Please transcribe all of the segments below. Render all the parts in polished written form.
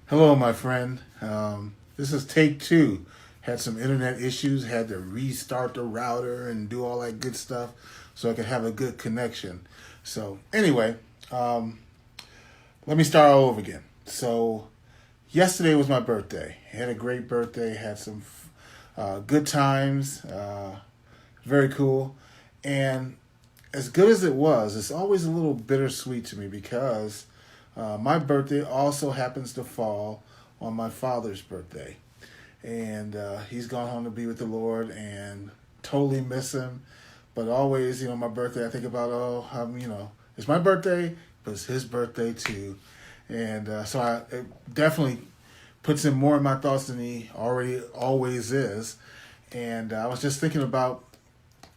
Hello, my friend. This is take two. Had some internet issues, had to restart the router and do all that good stuff so I could have a good connection. So, anyway, um, let me start all over again. So, yesterday was my birthday. Had a great birthday, had some good times, very cool. And as good as it was, it's always a little bittersweet to me because my birthday also happens to fall on my father's birthday. And he's gone home to be with the Lord and totally miss him. But always, my birthday, I think about, it's my birthday, but it's his birthday too. And it definitely puts him more in my thoughts than he already always is. And I was just thinking about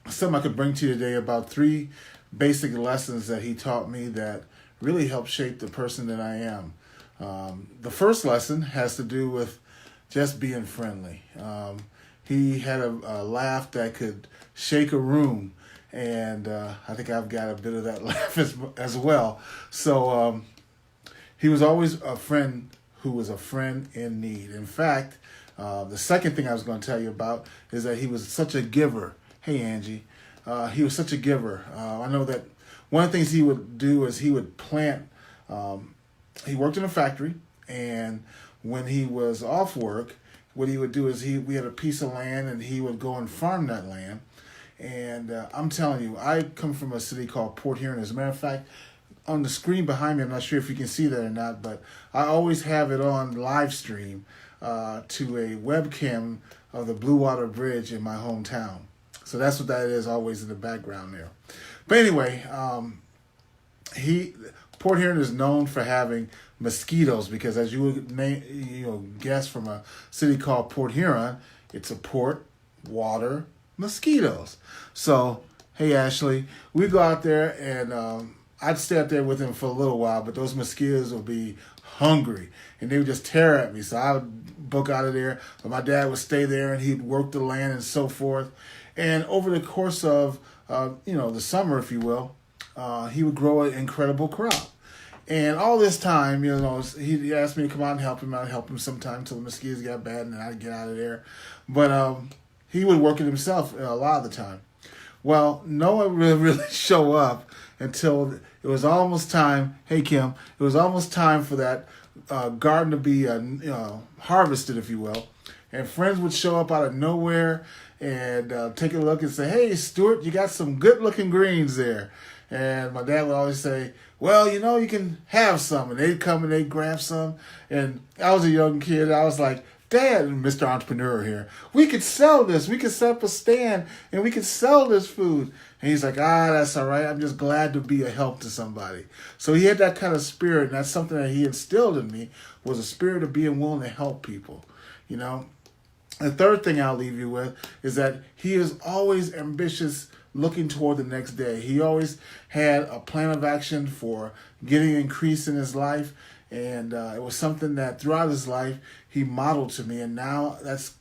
something I could bring to you today about three basic lessons that he taught me that really helped shape the person that I am. The first lesson has to do with just being friendly. He had a laugh that could shake a room, and I think I've got a bit of that laugh as well. So he was always a friend who was a friend in need. In fact, the second thing I was going to tell you about is that he was such a giver. Hey, Angie. He was such a giver. I know that one of the things he would do is he would plant. He worked in a factory, and when he was off work, what he would do is we had a piece of land, and he would go and farm that land. And I'm telling you, I come from a city called Port Huron. As a matter of fact, on the screen behind me, I'm not sure if you can see that or not, but I always have it on live stream to a webcam of the Blue Water Bridge in my hometown. So that's what that is, always in the background there. But anyway, he Port Huron is known for having mosquitoes because, as you would guess, from a city called Port Huron, it's a port, water, mosquitoes. So, hey Ashley, we go out there and I'd stay out there with him for a little while, but those mosquitoes would be hungry and they would just tear at me. So I would book out of there, but my dad would stay there and he'd work the land and so forth. And over the course of the summer, if you will, he would grow an incredible crop. And all this time, he asked me to come out and help him. I'd help him sometime until the mosquitoes got bad, and then I'd get out of there. But he would work it himself a lot of the time. Well, no one would really show up until it was almost time. Hey, Kim, it was almost time for that garden to be harvested, if you will. And friends would show up out of nowhere and take a look and say, "Hey, Stuart, you got some good-looking greens there." And my dad would always say, "Well, you can have some." And they'd come and they'd grab some. And I was a young kid. I was like, "Dad," Mr. Entrepreneur here, "we could sell this. We could set up a stand and we could sell this food." And he's like, "That's all right. I'm just glad to be a help to somebody." So he had that kind of spirit. And that's something that he instilled in me, was a spirit of being willing to help people, The third thing I'll leave you with is that he is always ambitious, looking toward the next day. He always had a plan of action for getting an increase in his life. And it was something that throughout his life he modeled to me. And now that's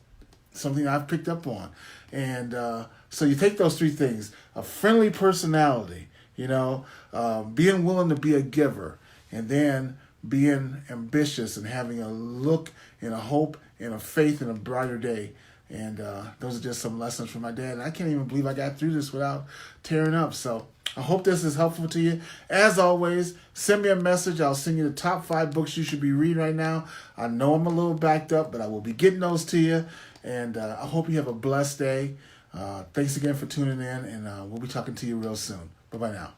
something I've picked up on. And so you take those three things: a friendly personality, being willing to be a giver, and then being ambitious and having a look and a hope and a faith in a brighter day. And those are just some lessons from my dad. And I can't even believe I got through this without tearing up. So I hope this is helpful to you. As always, send me a message. I'll send you the top 5 books you should be reading right now. I know I'm a little backed up, but I will be getting those to you. And I hope you have a blessed day. Thanks again for tuning in, and we'll be talking to you real soon. Bye-bye now.